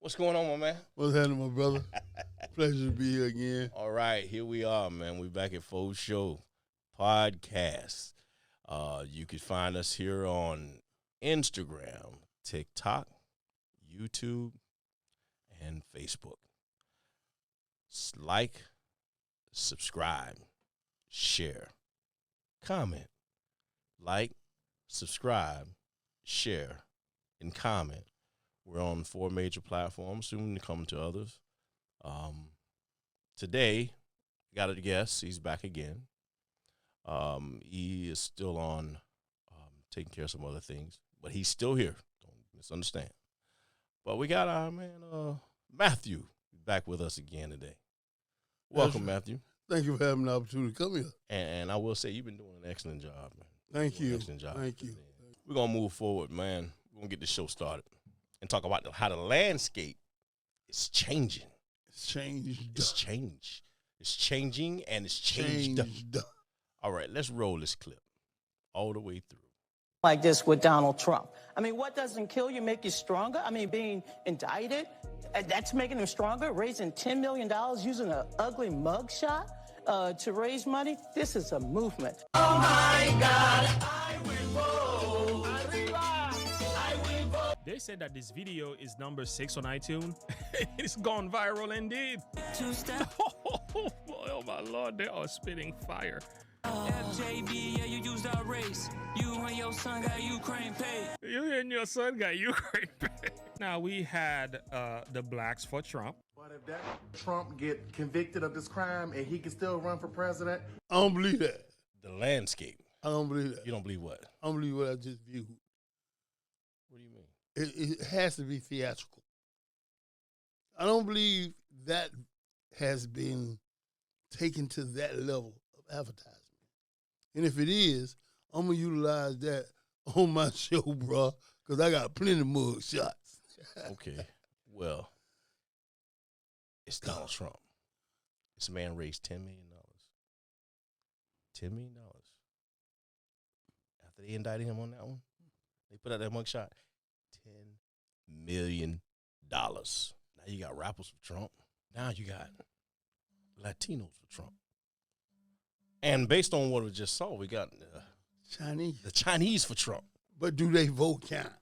What's going on, my man? What's happening, my brother? Pleasure to be here again. All right, here we are, man. We're back at Fo's Show podcast. You can find us here on Instagram, TikTok, YouTube, and Facebook. Like, subscribe, share, comment. Like, subscribe, share, and comment. We're on 4 major platforms, soon to come to others. Today, got a guest. He's back again. He is still on taking care of some other things, but he's still here. Don't misunderstand. But we got our man, Matthew, back with us again today. Welcome, Matthew. Thank you for having the opportunity to come here. And I will say, you've been doing an excellent job, man. Thank you. Excellent job. Thank you. We're going to move forward, man. We're going to get the show started and talk about how the landscape is changing. It's changed. It's changed. It's changing and it's changed. All right, let's roll this clip all the way through. Like this with Donald Trump. I mean, what doesn't kill you make you stronger? I mean, being indicted, that's making him stronger. Raising $10 million using an ugly mugshot to raise money. This is a movement. Oh my God, I will vote. I will vote. They said that this video is number 6 on iTunes. It's gone viral indeed. Oh, boy, oh my Lord, they are spitting fire. FJB, yeah, you used our race. You and your son got Ukraine paid. You and your son got Ukraine paid. Now, we had the blacks for Trump. But if that Trump get convicted of this crime and he can still run for president? I don't believe that. The landscape. I don't believe that. You don't believe what? I don't believe what I just viewed. What do you mean? It has to be theatrical. I don't believe that has been taken to that level of advertising. And if it is, I'm going to utilize that on my show, bro, because I got plenty of mug shots. Okay. Well, it's Donald Trump. This man raised $10 million. $10 million. After they indicted him on that one, they put out that mugshot. $10 million. Now you got rappers for Trump. Now you got Latinos for Trump. And based on what we just saw, we got the Chinese for Trump. But do they vote count?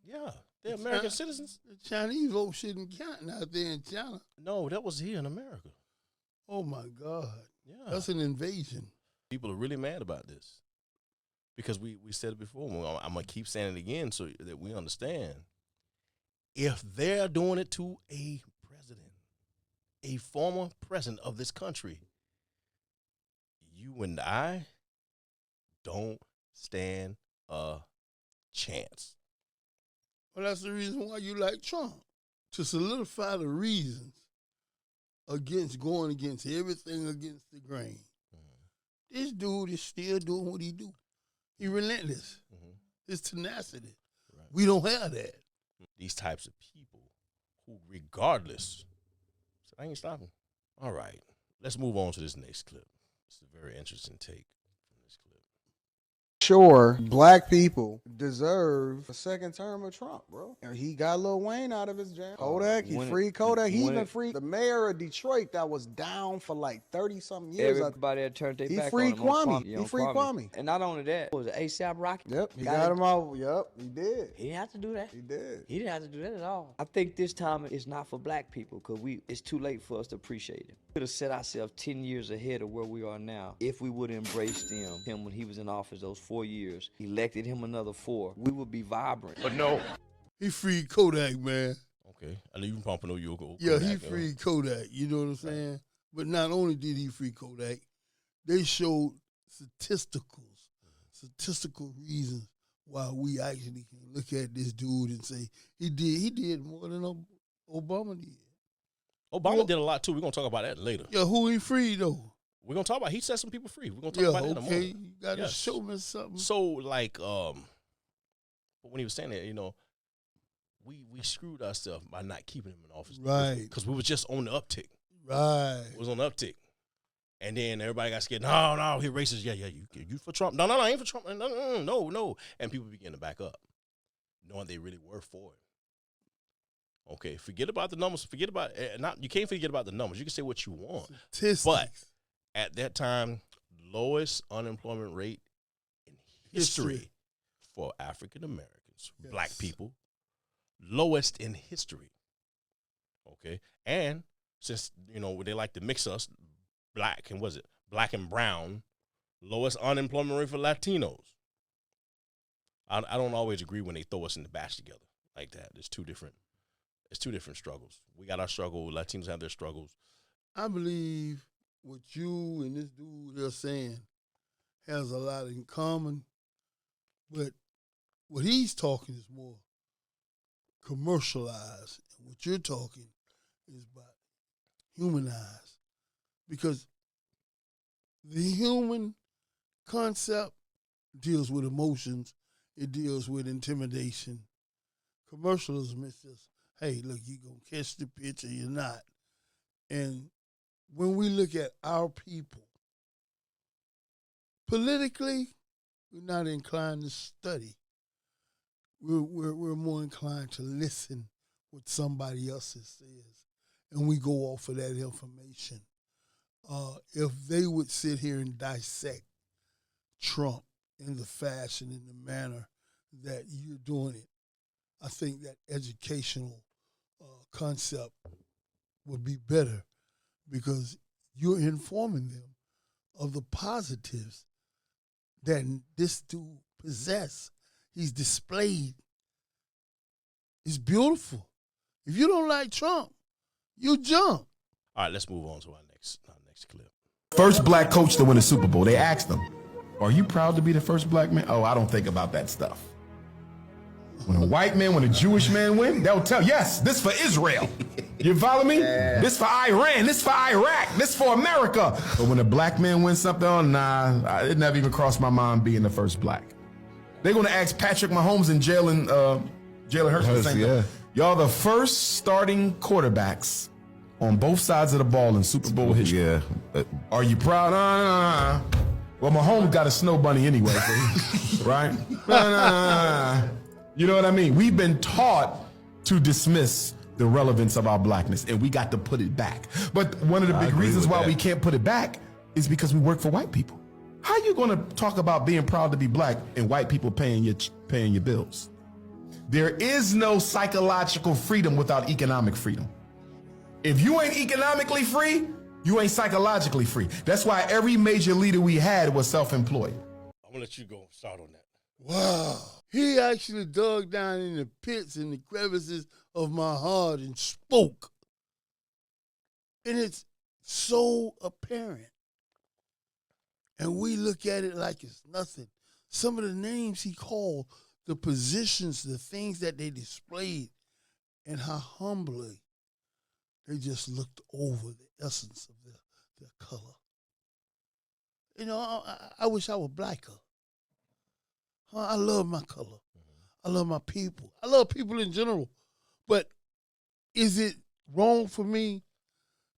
Yeah, they're American citizens. The Chinese vote shouldn't count out there in China. No, that was here in America. Oh, my God. Yeah. That's an invasion. People are really mad about this because we said it before. I'm going to keep saying it again so that we understand. If they're doing it to a president, a former president of this country, you and I don't stand a chance. Well, that's the reason why you like Trump, to solidify the reasons against going against everything against the grain. Mm-hmm. This dude is still doing what he do. He relentless. Mm-hmm. His tenacity. Right. We don't have that. These types of people who, regardless, so I ain't stopping. All right, let's move on to this next clip. It's a very interesting take from this clip. Sure, black people deserve a second term of Trump, bro. And he got Lil Wayne out of his jail. Kodak, he freed Kodak. He even freed the mayor of Detroit that was down for like 30-something years. Everybody had turned their back freed on him. He freed Kwame. And not only that, was it ASAP Rocky? Yep, he got him out. Yep, he did. He didn't have to do that. He did. He didn't have to do that at all. I think this time it's not for black people because it's too late for us to appreciate it. We could have set ourselves 10 years ahead of where we are now if we would have embraced him when he was in office those 4 years. Elected him another 4. We would be vibrant. But no. He freed Kodak, man. Okay. I know you from Pompano, you go. Yeah, he freed Kodak. You know what I'm saying? But not only did he free Kodak, they showed statistical reasons why we actually can look at this dude and say he did more than Obama did. Obama did a lot too. We're gonna talk about that later. Yeah, who he freed though? We're gonna talk about. He set some people free. We're gonna talk about that in a moment. You gotta show me something. So like, but when he was saying that, we screwed ourselves by not keeping him in office, right? Because we were just on the uptick, right? It was on the uptick, and then everybody got scared. No, he racist. Yeah, you for Trump? No, I ain't for Trump. No, and people began to back up, knowing they really were for it. Okay, forget about the numbers. Forget about not. You can't forget about the numbers. You can say what you want, Statistics. but at that time, lowest unemployment rate in history for African Americans, Black people, lowest in history. Okay, and since they like to mix us, black and brown, lowest unemployment rate for Latinos. I don't always agree when they throw us in the batch together like that. It's two different struggles. We got our struggle. Latinos have their struggles. I believe what you and this dude are saying has a lot in common, but what he's talking is more commercialized, and what you're talking is about humanized, because the human concept deals with emotions, it deals with intimidation. Commercialism is just, hey, look, you gonna catch the pitch or you're not. And when we look at our people, politically, we're not inclined to study. We're more inclined to listen what somebody else says, and we go off of that information. If they would sit here and dissect Trump in the fashion, in the manner that you're doing it, I think that educational concept would be better, because you're informing them of the positives that this dude possesses. He's displayed. It's beautiful. If you don't like Trump, you jump. All right, let's move on to our next clip. First black coach to win a Super Bowl. They asked him, "Are you proud to be the first black man?" "Oh, I don't think about that stuff." When a white man, when a Jewish man win, they'll tell, "Yes, this for Israel." You follow me? Yeah. This for Iran, this for Iraq, this for America. But when a black man wins something, oh, nah, it never even crossed my mind being the first black. They're going to ask Patrick Mahomes and Jalen Hurts the same thing. Y'all the first starting quarterbacks on both sides of the ball in Super Bowl history. Yeah. Are you proud? Well, Mahomes got a snow bunny anyway, right? You know what I mean? We've been taught to dismiss the relevance of our blackness, and we got to put it back. But one of the big reasons why we can't put it back is because we work for white people. How you going to talk about being proud to be black and white people paying your bills? There is no psychological freedom without economic freedom. If you ain't economically free, you ain't psychologically free. That's why every major leader we had was self-employed. I'm gonna let you go start on that. Wow. He actually dug down in the pits and the crevices of my heart and spoke. And it's so apparent. And we look at it like it's nothing. Some of the names he called, the positions, the things that they displayed, and how humbly they just looked over the essence of their color. You know, I wish I were blacker. I love my color. I love my people. I love people in general. But is it wrong for me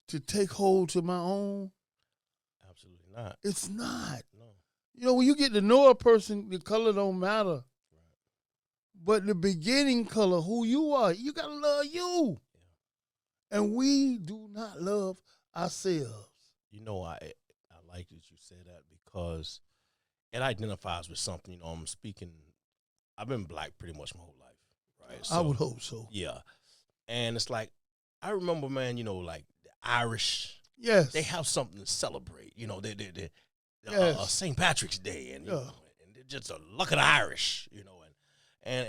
to take hold to my own? Absolutely not. It's not. No. You know, when you get to know a person, the color don't matter. Right. But the beginning color, who you are, you got to love you. Yeah. And we do not love ourselves. You know, I like that you say that because it identifies with something. I'm speaking, I've been black pretty much my whole life, right? So, I would hope so. Yeah. And it's like, I remember, man, like the Irish. Yes. They have something to celebrate. They yes. St. Patrick's Day, and, and they're just a luck of the Irish, and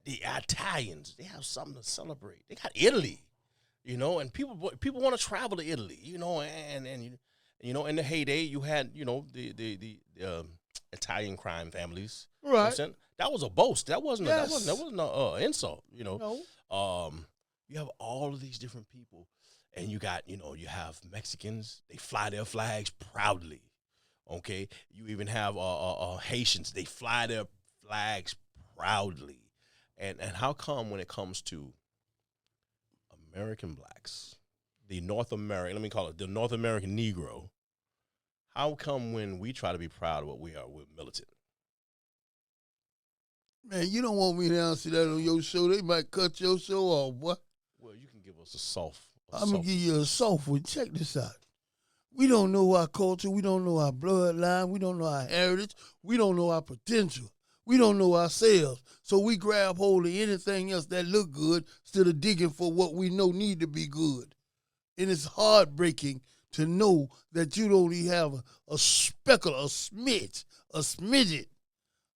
the Italians, they have something to celebrate. They got Italy, and people want to travel to Italy, and in the heyday you had, the Italian crime families. Right. That was a boast. That wasn't an insult, No. You have all of these different people, and you got, you have Mexicans. They fly their flags proudly, okay? You even have Haitians. They fly their flags proudly. And how come when it comes to American blacks, the North American, let me call it the North American Negro, how come when we try to be proud of what we are, we're militant? Man, you don't want me to answer that on your show. They might cut your show off, boy. Well, you can give us a soft. I'm going to give you a soft one. Check this out. We don't know our culture. We don't know our bloodline. We don't know our heritage. We don't know our potential. We don't know ourselves. So we grab hold of anything else that look good instead of digging for what we know need to be good. And it's heartbreaking to know that you don't even have a speckle, a smidget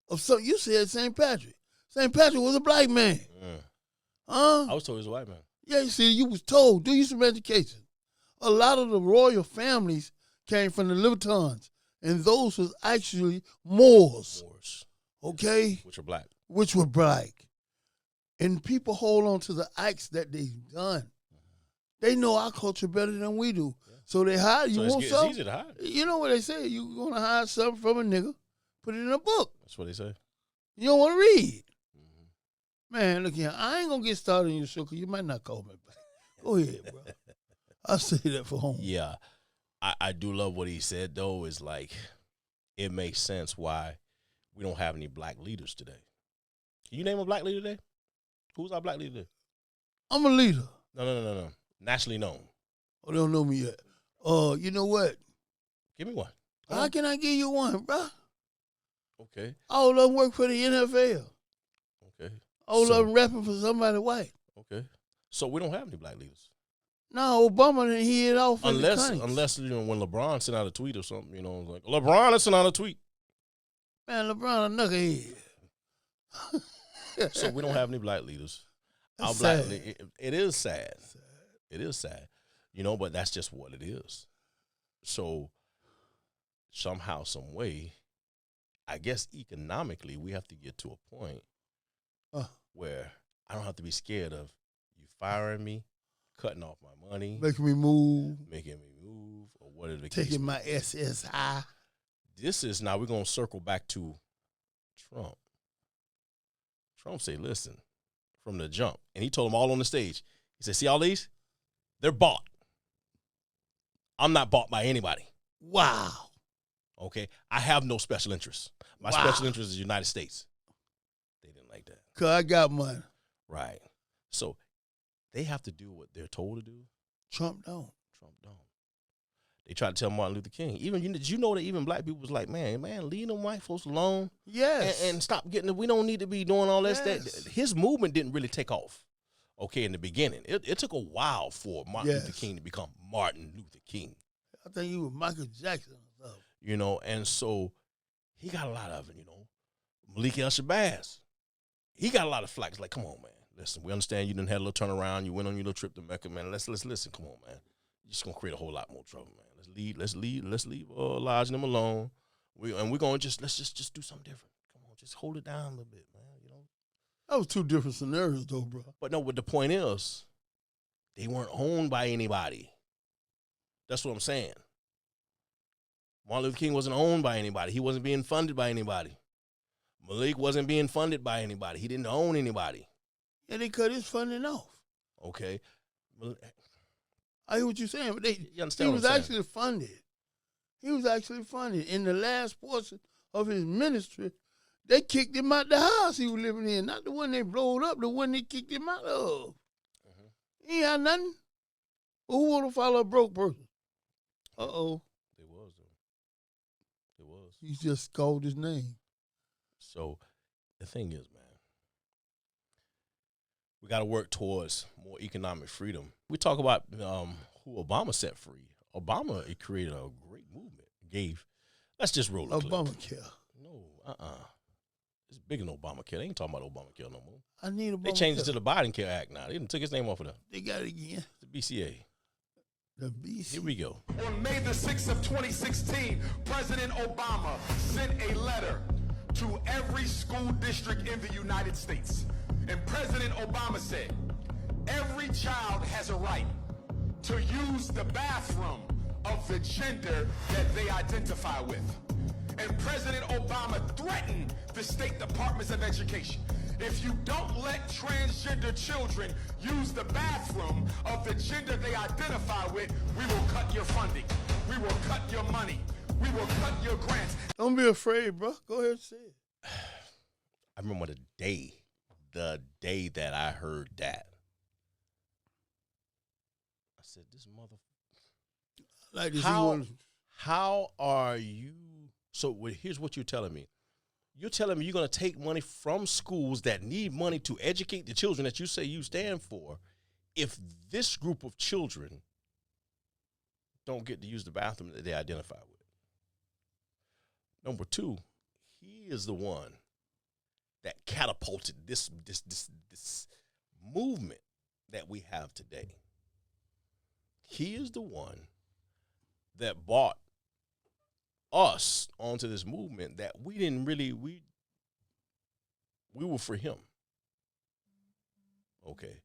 of something. You said St. Patrick. St. Patrick was a black man. Huh? I was told he was a white man. Yeah, you see, you was told. Do you some education. A lot of the royal families came from the Libertons, and those was actually Moors. Okay? Which are black. Which were black. And people hold on to the acts that they've done. They know our culture better than we do. Yeah. So they hide. You want something? It's easy to hide. You know what they say? You're going to hide something from a nigga, put it in a book. That's what they say. You don't want to read. Man, look here. I ain't going to get started on your show because you might not call me back. Go ahead, bro. I'll say that for home. Yeah. I do love what he said, though, is like it makes sense why we don't have any black leaders today. Can you name a black leader today? Who's our black leader today? I'm a leader. No. Nationally known. Oh, they don't know me yet. You know what? Give me one. How can I give you one, bro? Okay. All of them work for the NFL. Okay. All of them rapping for somebody white. Okay. So we don't have any black leaders. No, Obama didn't hear it off. Unless you know, when LeBron sent out a tweet or something, you know, like LeBron, let's send out a tweet. Man, LeBron a knucklehead. So we don't have any black leaders. That's Our sad. black, it is sad. It is sad, you know, but that's just what it is. So somehow, some way, I guess economically, we have to get to a point where I don't have to be scared of you firing me, cutting off my money, making me move, or whatever the case. Taking my SSI. This is now we're gonna circle back to Trump. Trump said, "Listen, from the jump," and he told them all on the stage. He said, "See all these? They're bought. I'm not bought by anybody. Wow. Okay, I have no special interest. My special interest is the United States." They didn't like that. Cause I got money. Right. So they have to do what they're told to do. Trump don't. They tried to tell Martin Luther King. Did you know that even black people was like, man, leave them white folks alone. Yes. And stop getting. We don't need to be doing all that. Yes. That his movement didn't really take off. Okay, in the beginning, it took a while for Martin Luther King to become Martin Luther King. I think he was Michael Jackson or something. You know, and so he got a lot of it. You know, Malik El-Shabazz, he got a lot of flack. It's like, come on, man. Listen, we understand you done had a little turnaround. You went on your little trip to Mecca, man. Let's listen. Come on, man. You're just gonna create a whole lot more trouble, man. Let's leave Elijah and them alone. We're gonna let's just do something different. Come on, just hold it down a little bit, man. You know. That was two different scenarios, though, bro. But no, but the point is, they weren't owned by anybody. That's what I'm saying. Martin Luther King wasn't owned by anybody. He wasn't being funded by anybody. Malik wasn't being funded by anybody. He didn't own anybody. Yeah, they cut his funding off. Okay. I hear what you're saying, but you understand he was actually funded. He was actually funded. In the last portion of his ministry, they kicked him out the house he was living in, not the one they blowed up, the one they kicked him out of. He ain't had nothing. But who want to follow a broke person? Uh-oh. It was, though. It was. He just called his name. So the thing is, man, we got to work towards more economic freedom. We talk about who Obama set free. Obama, he created a great movement. Let's just roll the clip. Obamacare. No, It's bigger than Obamacare. They ain't talking about Obamacare no more. I need Obamacare. They changed it to the Biden Care Act now. They done took his name off of that. They got it again. The BCA. The BCA. Here we go. On May the 6th of 2016, President Obama sent a letter to every school district in the United States. And President Obama said, every child has a right to use the bathroom of the gender that they identify with. And President Obama threatened the state departments of education. If you don't let transgender children use the bathroom of the gender they identify with, we will cut your funding. We will cut your money. We will cut your grants. Don't be afraid, bro. Go ahead and say it. remember the day that I heard that. I said, this mother. Like this. How are you? So here's what you're telling me. You're telling me you're going to take money from schools that need money to educate the children that you say you stand for, if this group of children don't get to use the bathroom that they identify with. Number two, he is the one that catapulted this movement that we have today. He is the one that brought us onto this movement that we didn't really, we were for him. Okay.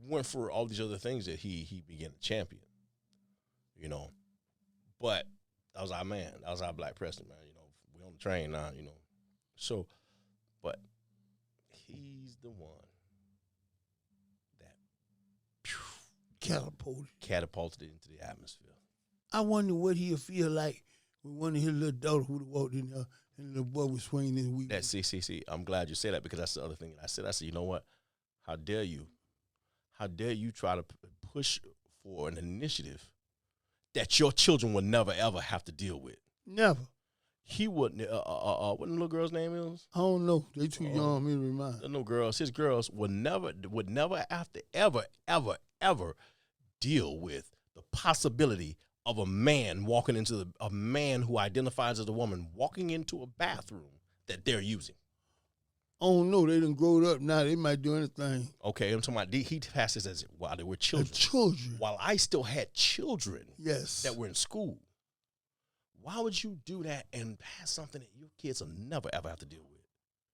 We weren't for all these other things that he began to champion, you know. But that was our man. That was our black president, man. You know, we're on the train now, you know. So, but he's the one that catapulted it into the atmosphere. I wonder what he'll feel like when one of his little daughter who walked in there and the little boy was swinging his weed. See. I'm glad you said that, because that's the other thing that I said. I said, you know what? How dare you? How dare you try to push for an initiative that your children will never, ever have to deal with? Never. He wouldn't, what the little girl's name is? I don't know. They too young for me to remind. The little girls, his girls would never have to ever deal with the possibility of a man a man who identifies as a woman walking into a bathroom that they're using. I don't know. They done grown up now. They might do anything. Okay, I'm talking about he passes as while they were children. Children. While I still had children yes, that were in school. Why would you do that and pass something that your kids will never, ever have to deal with?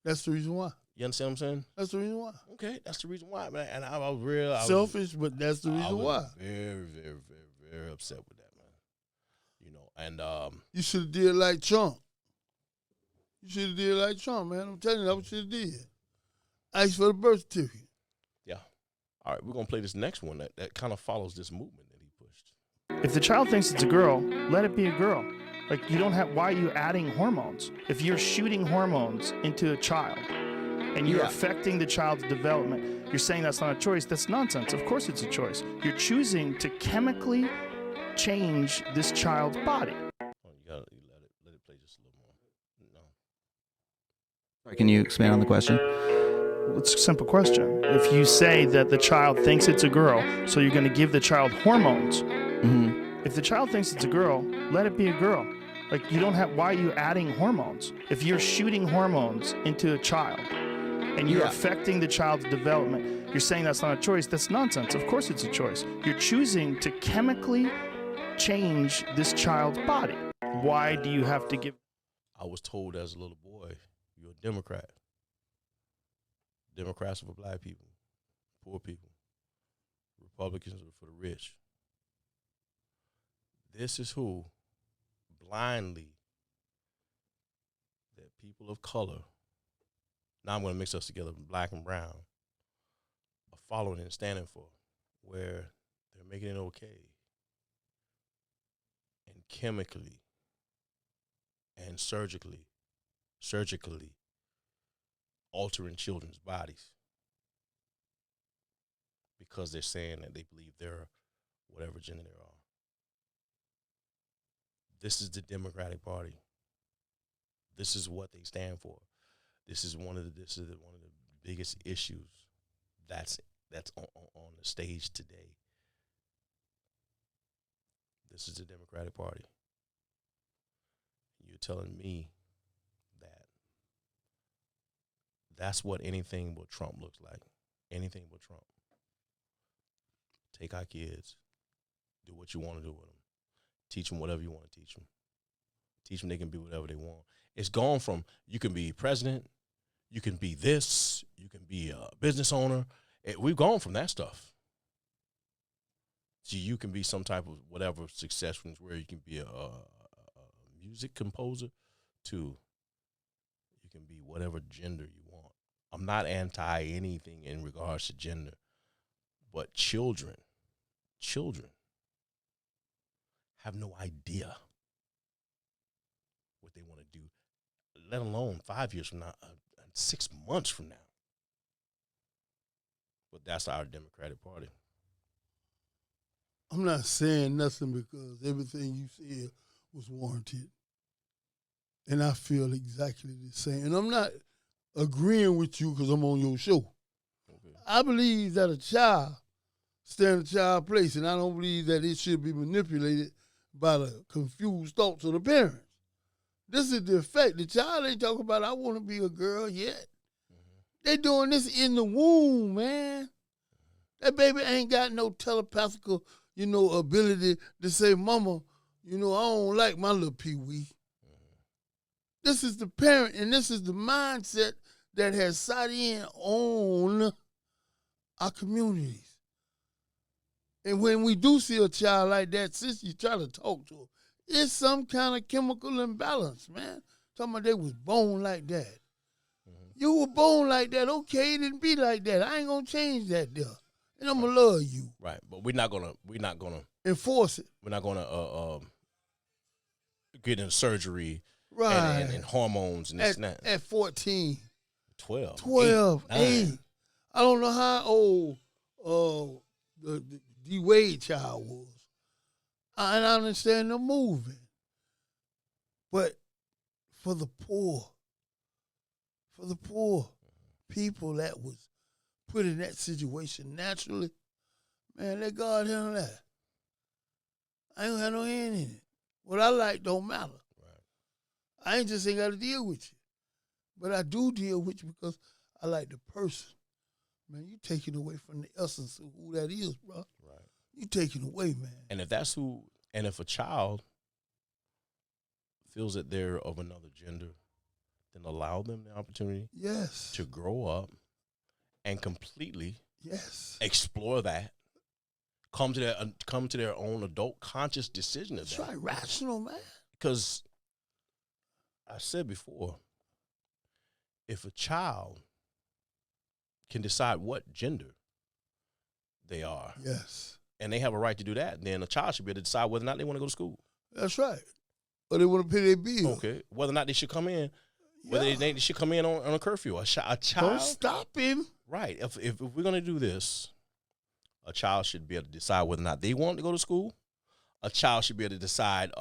That's the reason why. You understand what I'm saying? That's the reason why. Okay, that's the reason why, man. And I was real selfish, but that's the reason why. Very, very, very, very upset with that, man. You know, and you should have did like Trump. You should have did like Trump, man. I'm telling you, that's what you should have did. Ask for the birth certificate. Yeah. All right, we're gonna play this next one that kind of follows this movement that he pushed. If the child thinks it's a girl, let it be a girl. Like, you don't have, why are you adding hormones? If you're shooting hormones into a child and you're affecting the child's development, you're saying that's not a choice, that's nonsense. Of course it's a choice. You're choosing to chemically change this child's body. Oh, you gotta let it play just a little more. No. Sorry, can you expand on the question? It's a simple question. If you say that the child thinks it's a girl, so you're going to give the child hormones. Mm-hmm. If the child thinks it's a girl, let it be a girl. Like, you don't have, why are you adding hormones? If you're shooting hormones into a child and you're affecting the child's development, you're saying that's not a choice, that's nonsense. Of course it's a choice. You're choosing to chemically change this child's body. Why do you have to give? I was told as a little boy, you're a Democrat. Democrats are for black people, poor people. Republicans are for the rich. This is who blindly that people of color, now I'm going to mix us together, black and brown, are following and standing for, where they're making it okay and chemically and surgically altering children's bodies because they're saying that they believe they're whatever gender they are. This is the Democratic Party. This is what they stand for. This is one of the biggest issues that's on the stage today. This is the Democratic Party. You're telling me that that's what anything but Trump looks like. Anything but Trump. Take our kids. Do what you want to do with them. Teach them whatever you want to teach them. Teach them they can be whatever they want. It's gone from you can be president, you can be this, you can be a business owner. We've gone from that stuff. So you can be some type of whatever success from where you can be a music composer to you can be whatever gender you want. I'm not anti anything in regards to gender, but children have no idea what they want to do, let alone 5 years from now, 6 months from now. But that's our Democratic Party. I'm not saying nothing because everything you said was warranted. And I feel exactly the same. And I'm not agreeing with you because I'm on your show. Okay. I believe that a child stand in a child's place, and I don't believe that it should be manipulated by the confused thoughts of the parents. This is the effect. The child ain't talking about, I want to be a girl yet. They doing this in the womb, man. That baby ain't got no telepathical, ability to say, Mama, I don't like my little pee-wee. This is the parent, and this is the mindset that has sat in on our communities. And when we do see a child like that, since you try to talk to her, it's some kind of chemical imbalance, man. Talking about they was born like that. You were born like that. Okay, it didn't be like that. I ain't gonna change that there. And I'm gonna love you. Right. But we're not gonna enforce it. We're not gonna get in surgery right. and hormones and this and that. At 14. 12. 8. I don't know how old the D-Wade child was. And I understand the moving. But for the poor people that was put in that situation naturally, man, let God handle that. I ain't gonna have no hand in it. What I like don't matter. Right. I ain't got to deal with you. But I do deal with you because I like the person. Man, you taking away from the essence of who that is, bro. Right. You taking away, man. And if a child feels that they're of another gender, then allow them the opportunity to grow up and completely explore that, come to their own adult conscious decision of that. That's right, rational, man. Because I said before, if a child can decide what gender they are, and they have a right to do that, then a child should be able to decide whether or not they want to go to school. That's right. Or they want to pay their bill. Okay. Whether or not they should come in, whether they should come in on a curfew. A child. Don't stop him. Right. If we're going to do this, a child should be able to decide whether or not they want to go to school. A child should be able to decide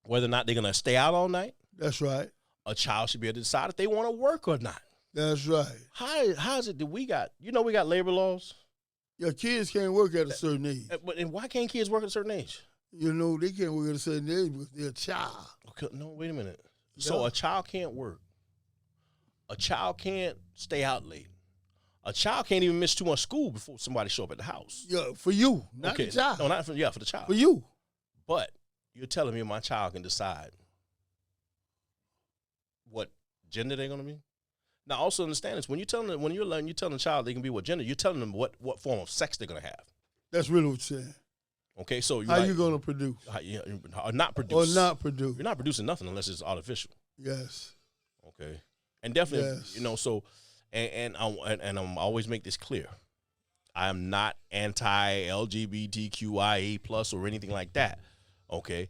whether or not they're going to stay out all night. That's right. A child should be able to decide if they want to work or not. That's right. How is it that we got labor laws? Yeah, kids can't work at a certain age. And why can't kids work at a certain age? They can't work at a certain age because they're a child. Okay, no, wait a minute. Yeah. So a child can't work. A child can't stay out late. A child can't even miss too much school before somebody show up at the house. Yeah, for you, not the child. No, not for the child. For you. But you're telling me my child can decide what gender they're going to be? Now, also understand this: when you're telling a child they can be what gender, you're telling them what form of sex they're going to have. That's really what you're saying. Okay, so how you going to produce? Or not produce. Or not produce. You're not producing nothing unless it's artificial. Yes. Okay, and definitely, so, and I'm always make this clear: I am not anti-LGBTQIA plus or anything like that. Okay.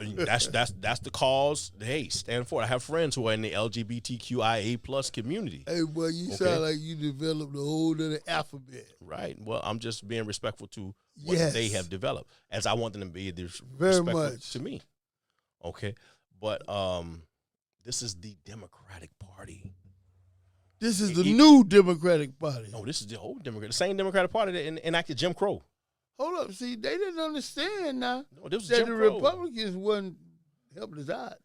That's the cause. Hey, stand for it. I have friends who are in the LGBTQIA plus community. Hey, boy, you sound like you developed the whole other alphabet. Right. Well, I'm just being respectful to what they have developed, as I want them to be very much to me. Okay, but this is the Democratic Party. This is the new Democratic Party. No, this is the old Democratic, the same Democratic Party that enacted Jim Crow. Hold up, see, they didn't understand now that the Republicans wasn't helping us out.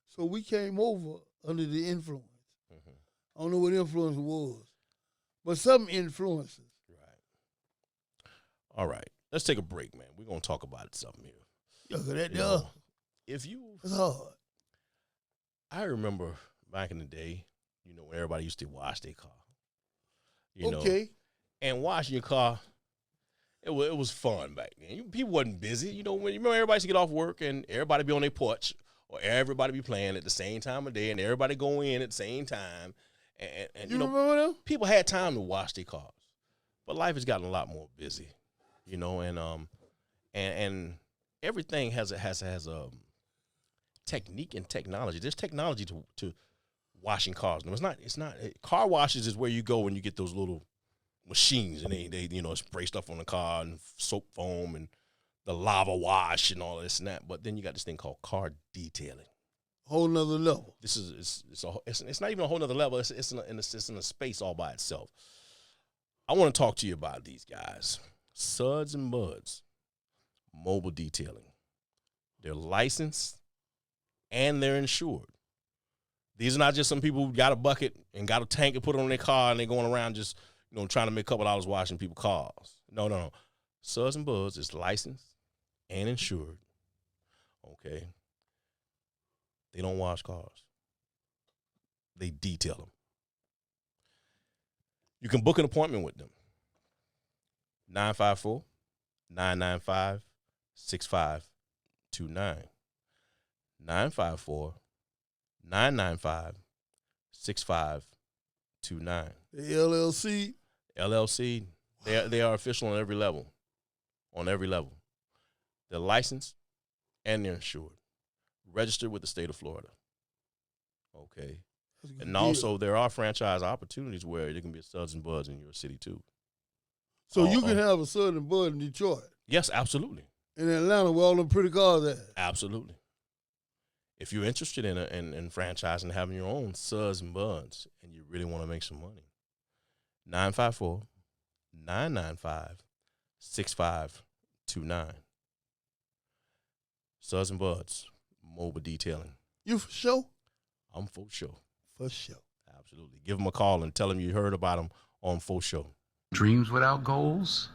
So we came over under the influence. Mm-hmm. I don't know what influence was, but some influences. Right. All right, let's take a break, man. We're going to talk about something here. It's hard. I remember back in the day, when everybody used to wash their car. And washing your car, it was fun back then. People wasn't busy. Remember everybody used to get off work and everybody be on their porch or everybody be playing at the same time of day and everybody go in at the same time. And you remember them? People had time to wash their cars. But life has gotten a lot more busy, and everything has a technique and technology. There's technology to washing cars. No, it's not. Car washes is where you go when you get those little machines and they spray stuff on the car and soap foam and the lava wash and all this and that. But then you got this thing called car detailing. Whole nother level. This is it's not even a whole nother level. It's in a space all by itself. I want to talk to you about these guys, Suds and Buds, mobile detailing. They're licensed and they're insured. These are not just some people who got a bucket and got a tank and put it on their car and they're going around just trying to make a couple dollars washing people's cars. No. Suds and Buds is licensed and insured. Okay. They don't wash cars. They detail them. You can book an appointment with them. 954-995-6529. 954-995-6529. The LLC? LLC. They are official on every level. On every level. They're licensed and they're insured. Registered with the state of Florida. Okay. And also there are franchise opportunities where there can be Suds and Buds in your city too. So you can have a Sud and Bud in Detroit? Yes, absolutely. In Atlanta where all them pretty cars at? Absolutely. If you're interested in franchising, having your own Suds and Buds, and you really want to make some money, 954-995-6529. Suds and Buds, mobile detailing. You for sure? I'm for sure. For sure. Absolutely. Give them a call and tell them you heard about them on For Show. Dreams without goals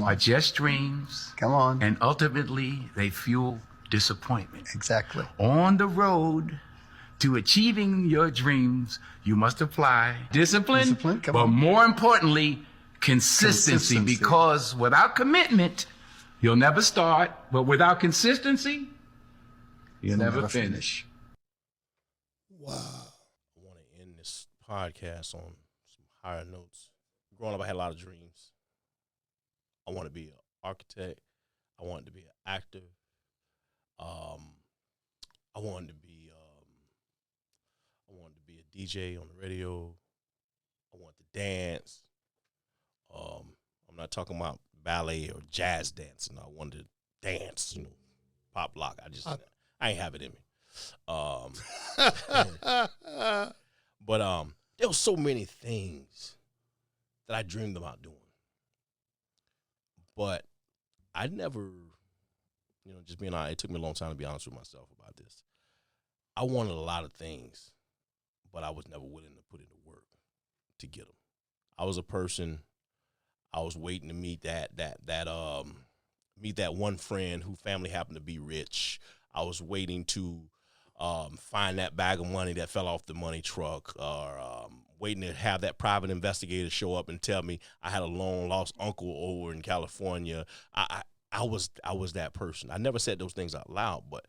are just dreams. Come on. And ultimately, they fuel disappointment. Exactly. On the road to achieving your dreams, you must apply discipline, but more importantly, consistency. Because without commitment, you'll never start, but without consistency, you'll never finish. Wow. I want to end this podcast on some higher notes. Growing up, I had a lot of dreams. I want to be an architect. I wanted to be an actor. I wanted to be a DJ on the radio. I wanted to dance. I'm not talking about ballet or jazz dancing. I wanted to dance, pop lock. I ain't have it in me. But there were so many things that I dreamed about doing. But I never, just being honest, it took me a long time to be honest with myself about this. I wanted a lot of things, but I was never willing to put in the work to get them. I was a person, I was waiting to meet that one friend whose family happened to be rich. I was waiting to find that bag of money that fell off the money truck, or waiting to have that private investigator show up and tell me I had a long lost uncle over in California. I was that person. I never said those things out loud, but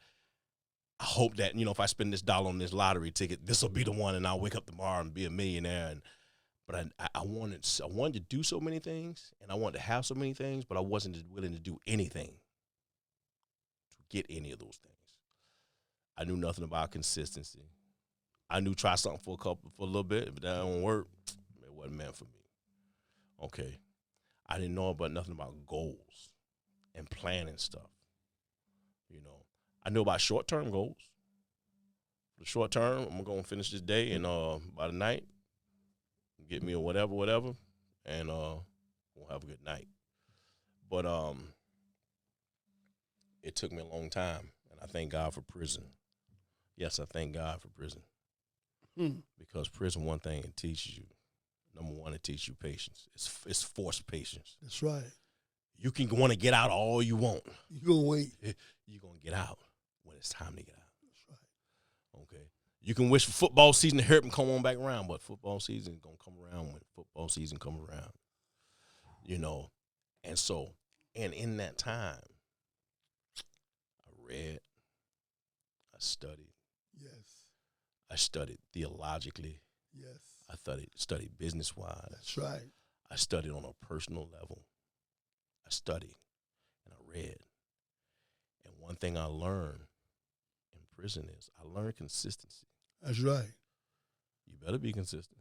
I hope that, if I spend this dollar on this lottery ticket, this will be the one, and I'll wake up tomorrow and be a millionaire. But I wanted to do so many things, and I wanted to have so many things, but I wasn't willing to do anything to get any of those things. I knew nothing about consistency. I knew try something for a little bit. If that don't work, it wasn't meant for me. Okay. I didn't know about nothing about goals and planning stuff. I knew about short-term goals. The short term, I'm going to finish this day, and by the night, get me a whatever, and we'll have a good night. But it took me a long time, and I thank God for prison. Yes, I thank God for prison. Because prison, one thing it teaches you, number one, it teaches you patience. It's forced patience. That's right. You can want to get out all you want. You're going to wait. You're going to get out when it's time to get out. That's right. Okay. You can wish for football season to hurry up and come on back around, but football season is going to come around when football season come around. And so, and in that time, I read, I studied. Yes. I studied theologically. Yes. I studied business-wise. That's right. I studied on a personal level. I studied and I read. And one thing I learned in prison is I learned consistency. That's right. better be consistent.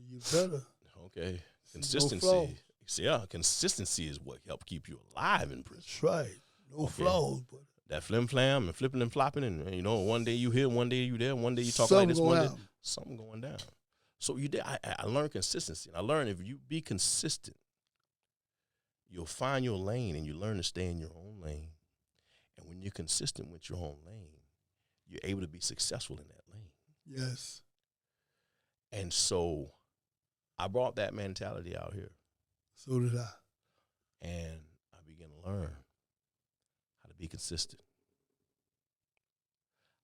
You better. Okay. No Consistency. flaws. Yeah, consistency is what helps keep you alive in prison. That's right. No flaws, but that flim flam and flipping and flopping, and you know, one day you here, one day you there, one day you talk something like this, going one day out. something going down. So you did. I learned consistency, and I learned if you be consistent, you'll find your lane, and you learn to stay in your own lane. And when you're consistent with your own lane, you're able to be successful in that lane. Yes. And so, I brought that mentality out here. So did I. And I began to learn how to be consistent.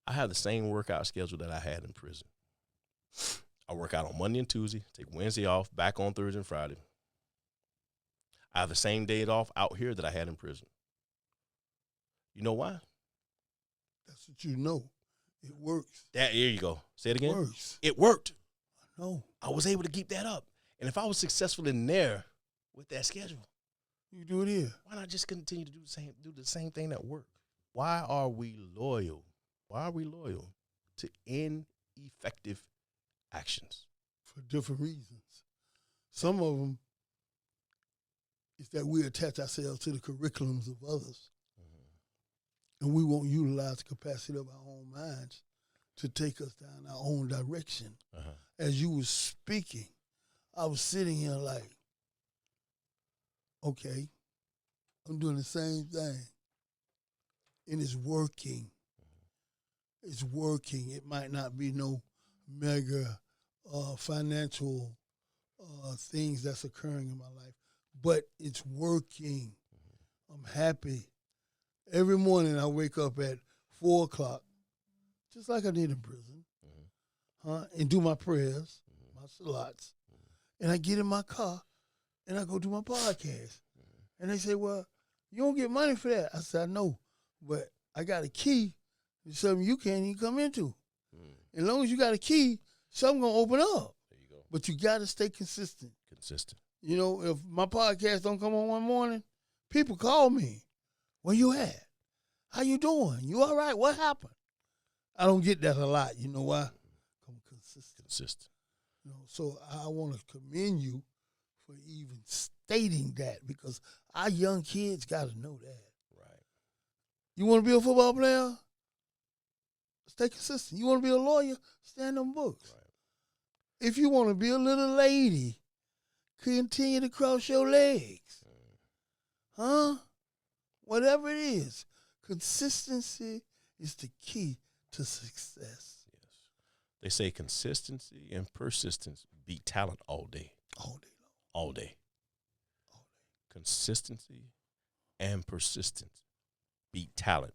I have the same workout schedule that I had in prison. I work out on Monday and Tuesday, take Wednesday off, back on Thursday and Friday. I have the same days off out here that I had in prison. You know why? That's what you know. It works. There you go. Say it again. It works. It worked. I know. I was able to keep that up. And if I was successful in there with that schedule, you do it here. Why not just continue to do the same thing that worked? Why are we loyal? Why are we loyal to ineffective actions? For different reasons. Some of them is that we attach ourselves to the curriculums of others. And we won't utilize the capacity of our own minds to take us down our own direction. As you were speaking, I was sitting here like, okay, I'm doing the same thing. And it's working. It's working. It might not be no mega financial things that's occurring in my life, but it's working. I'm happy. Every morning I wake up at 4 o'clock, just like I did in prison, and do my prayers, my salats, and I get in my car and I go do my podcast. And they say, well, you don't get money for that. I said, I know, but I got a key to something you can't even come into. As long as you got a key, something going to open up. There you go. But you got to stay consistent. Consistent. You know, if my podcast don't come on one morning, people call me. Where you at? How you doing? You all right? What happened? I don't get that a lot. You know why? I'm consistent. Consistent. You know, so I want to commend you for even stating that, because our young kids got to know that. Right. You want to be a football player? Stay consistent. You want to be a lawyer? Stand on books. Right. If you want to be a little lady, continue to cross your legs. Whatever it is, consistency is the key to success. Yes. They say consistency and persistence beat talent all day. All day long. All day. All day. Consistency and persistence beat talent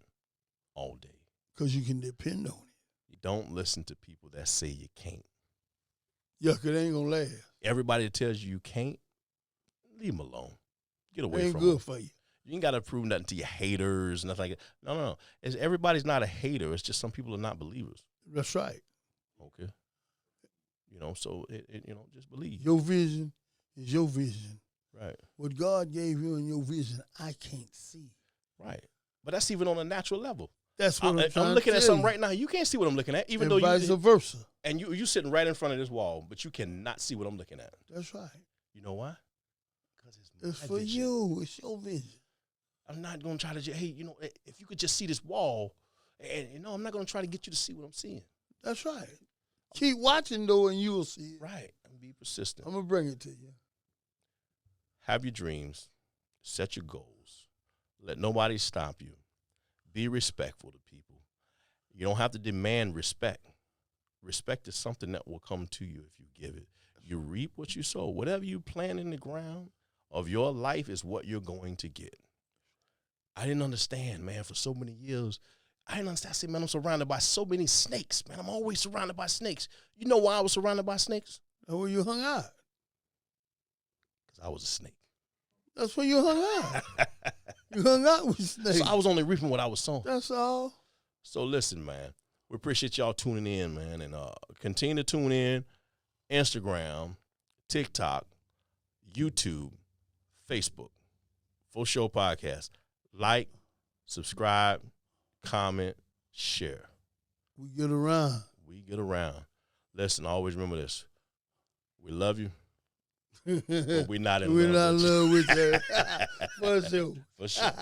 all day. Because you can depend on it. You don't listen to people that say you can't. Yeah, because it ain't going to last. Everybody that tells you can't, leave them alone. Get away ain't from good them. for you. You ain't got to prove nothing to your haters, nothing like that. No. Everybody's not a hater. It's just some people are not believers. That's right. Okay. You know, so, just believe. Your vision is your vision. Right. What God gave you in your vision, I can't see. Right. But that's even on a natural level. That's what I'm looking at something right now. You can't see what I'm looking at, even though vice versa. And you sitting right in front of this wall, but you cannot see what I'm looking at. That's right. You know why? Because it's for vision. You. It's your vision. I'm not going to try to, hey, if you could just see this wall, and I'm not going to try to get you to see what I'm seeing. That's right. Keep watching, though, and you will see it. Right. And be persistent. I'm going to bring it to you. Have your dreams. Set your goals. Let nobody stop you. Be respectful to people. You don't have to demand respect. Respect is something that will come to you if you give it. You reap what you sow. Whatever you plant in the ground of your life is what you're going to get. I didn't understand, man, for so many years. I didn't understand. I said, man, I'm surrounded by so many snakes. Man, I'm always surrounded by snakes. You know why I was surrounded by snakes? That's where you hung out. Because I was a snake. That's where you hung out. You hung out with snakes. So I was only reaping what I was sowing. That's all. So listen, man, we appreciate y'all tuning in, man, and continue to tune in. Instagram, TikTok, YouTube, Facebook, Full Show Podcast. Like, subscribe, comment, share. We get around. We get around. Listen, always remember this. We love you, but we're not in We're love not in with you. love with you. For sure. For sure.